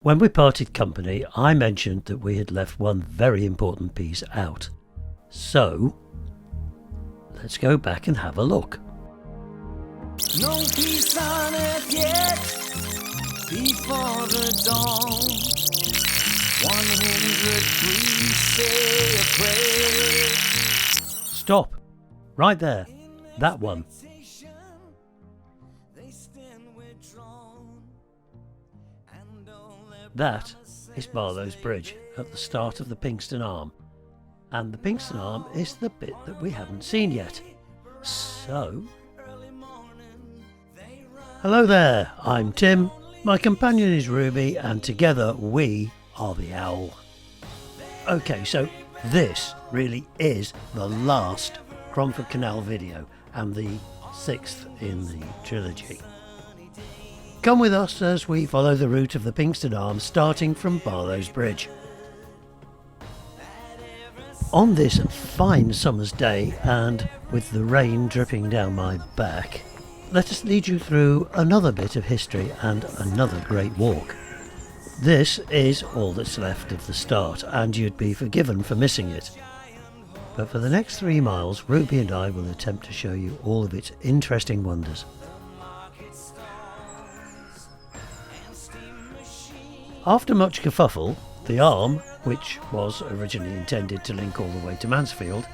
When we parted company, I mentioned that we had left one very important piece out. So, let's go back and have a look. No peace on earth yet, before the dawn. 100 priests say a prayer. Stop! Right there. That one. That is Barlow's Bridge at the start of the Pinxton Arm. And the Pinxton Arm is the bit that we haven't seen yet. So... Hello there, I'm Tim, my companion is Ruby, and together we are the Owl. Okay, so this really is the last Cromford Canal video and the 6th in the trilogy. Come with us as we follow the route of the Pinxton Arm starting from Barlow's Bridge. On this fine summer's day, and with the rain dripping down my back, let us lead you through another bit of history and another great walk. This is all that's left of the start, and you'd be forgiven for missing it. But for the next 3 miles, Ruby and I will attempt to show you all of its interesting wonders. After much kerfuffle, the Arm, which was originally intended to link all the way to Mansfield,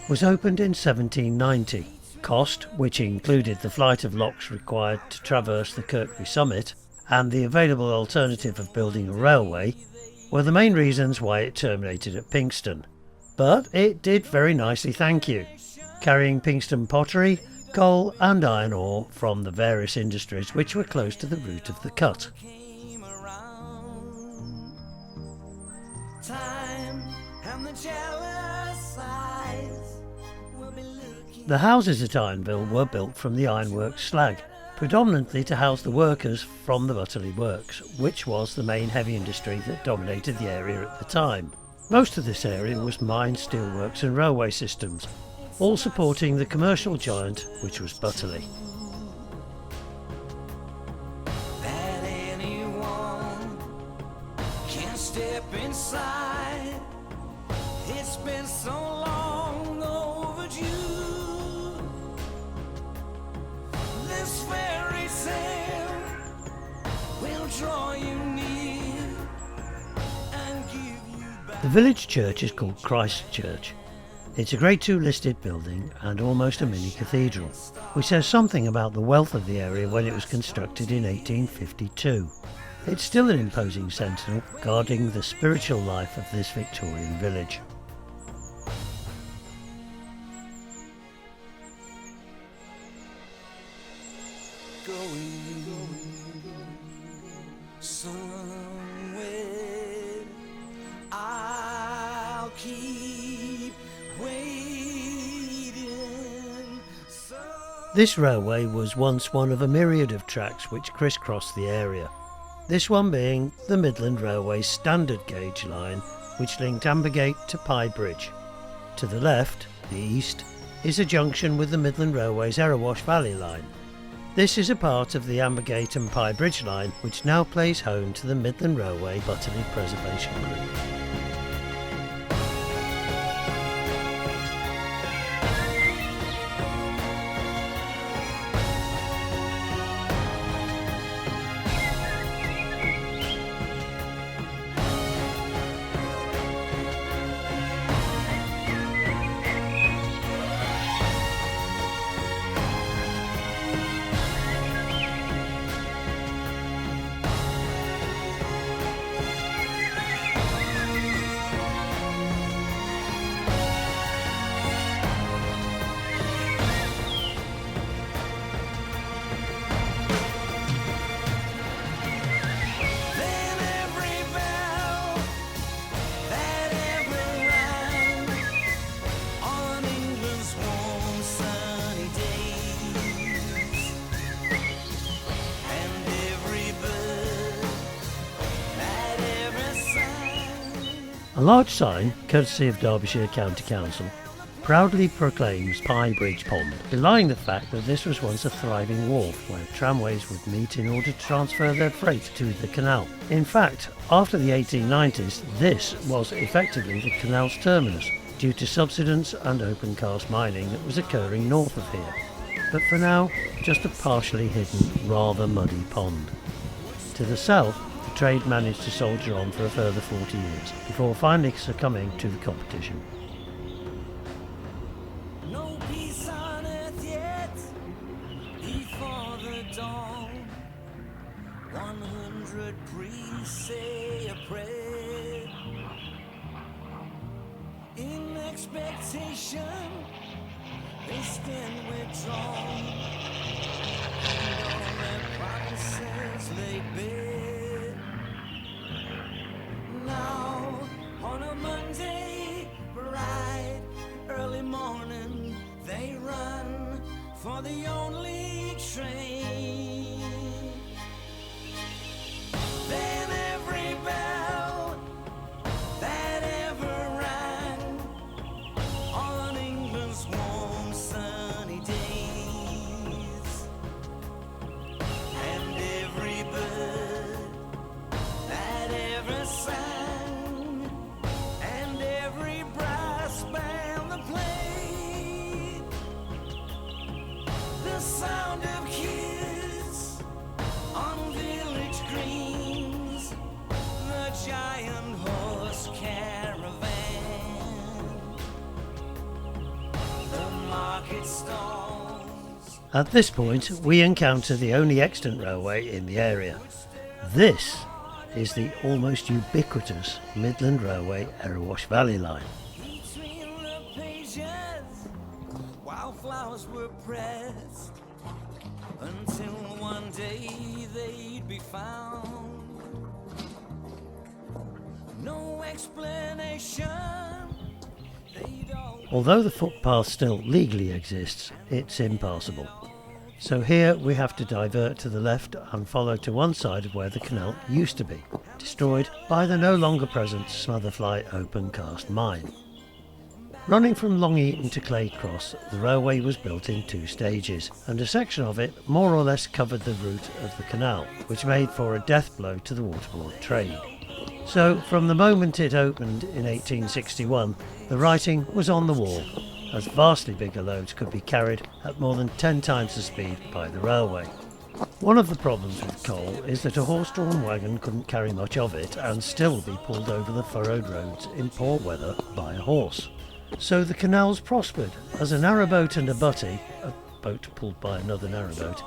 was opened in 1790. Cost, which included the flight of locks required to traverse the Kirkby summit, and the available alternative of building a railway, were the main reasons why it terminated at Pinxton. But it did very nicely, thank you, carrying Pinxton pottery, coal and iron ore from the various industries which were close to the route of the cut. The houses at Ironville were built from the ironworks slag, predominantly to house the workers from the Butterley works, which was the main heavy industry that dominated the area at the time. Most of this area was mined steelworks and railway systems, all supporting the commercial giant which was Butterley. That anyone can step inside. It's been so long overdue. This fairy tale will draw you near and give you back. The village church is called Christ Church. It's a Grade II listed building and almost a mini cathedral, which says something about the wealth of the area when it was constructed in 1852. It's still an imposing sentinel guarding the spiritual life of this Victorian village. Somewhere I'll keep waiting. This railway was once one of a myriad of tracks which crisscrossed the area. This one being the Midland Railway standard gauge line which linked Ambergate to Pye Bridge. To the left, the east, is a junction with the Midland Railway's Erewash Valley line. This is a part of the Ambergate and Pye Bridge line which now plays home to the Midland Railway Butterley Preservation Group. A large sign, courtesy of Derbyshire County Council, proudly proclaims Pie Bridge Pond, belying the fact that this was once a thriving wharf where tramways would meet in order to transfer their freight to the canal. In fact, after the 1890s, this was effectively the canal's terminus, due to subsidence and open cast mining that was occurring north of here. But for now, just a partially hidden, rather muddy pond. To the south, the trade managed to soldier on for a further 40 years, before finally succumbing to the competition. No peace on earth yet before the dawn. 100 priests say a prayer in expectation. They stand withdrawn, and all their promises they bear. Now, on a Monday, bright, early morning, they run for the only train. Then every bell that ever rang on England's warm sunny days, and every bird that ever sang, and every brass band that played, the sound of kids on village greens, the giant horse caravan, the market stalls. At this point, we encounter the only extant railway in the area. This is the almost ubiquitous Midland Railway Erewash Valley line. Between the pages, wildflowers were pressed until one day they'd be found. No explanation. They'd all Although the footpath still legally exists, it's impassable. So here we have to divert to the left and follow to one side of where the canal used to be, destroyed by the no longer present Smotherfly open cast mine. Running from Long Eaton to Clay Cross, the railway was built in 2 stages, and a section of it more or less covered the route of the canal, which made for a death blow to the waterboard trade. So, from the moment it opened in 1861, the writing was on the wall, as vastly bigger loads could be carried at more than 10 times the speed by the railway. One of the problems with coal is that a horse-drawn wagon couldn't carry much of it and still be pulled over the furrowed roads in poor weather by a horse. So the canals prospered, as a narrowboat and a butty, a boat pulled by another narrowboat,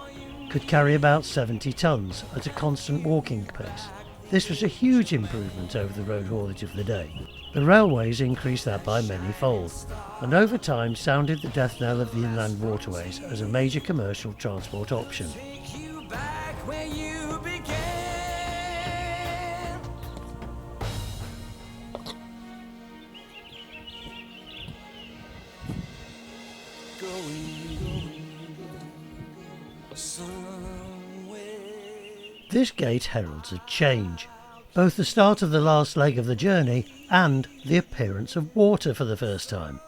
could carry about 70 tons at a constant walking pace. This was a huge improvement over the road haulage of the day. The railways increased that by many folds, and over time sounded the death knell of the inland waterways as a major commercial transport option. take you back where you began. Going somewhere. This gate heralds a change, both the start of the last leg of the journey and the appearance of water for the first time.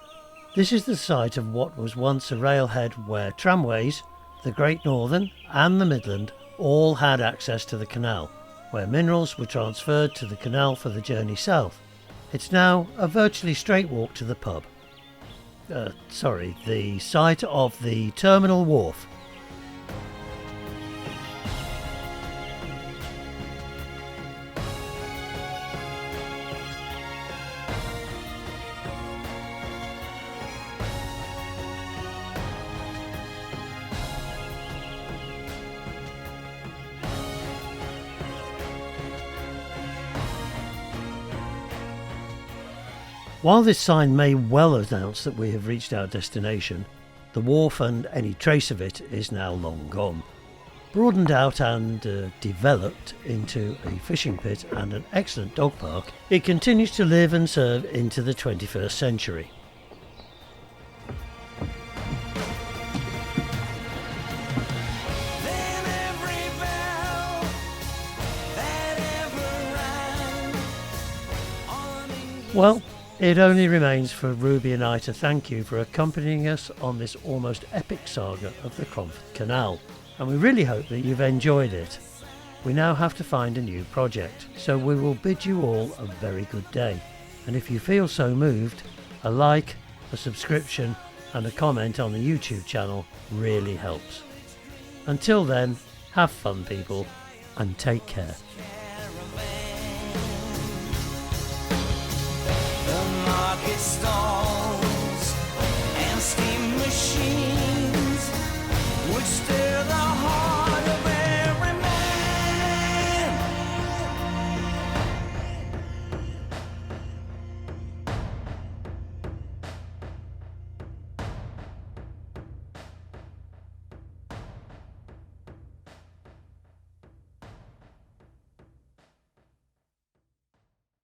This is the site of what was once a railhead where tramways, the Great Northern and the Midland, all had access to the canal, where minerals were transferred to the canal for the journey south. It's now a virtually straight walk to the pub. The site of the terminal wharf. While this sign may well announce that we have reached our destination, the wharf and any trace of it is now long gone. Broadened out and developed into a fishing pit and an excellent dog park, it continues to live and serve into the 21st century. Then every bell that ever rang on England's Well, It only remains for Ruby and I to thank you for accompanying us on this almost epic saga of the Cromford Canal, and we really hope that you've enjoyed it. We now have to find a new project, so we will bid you all a very good day. And if you feel so moved, a like, a subscription and a comment on the YouTube channel really helps. Until then, have fun people, and take care. The market stall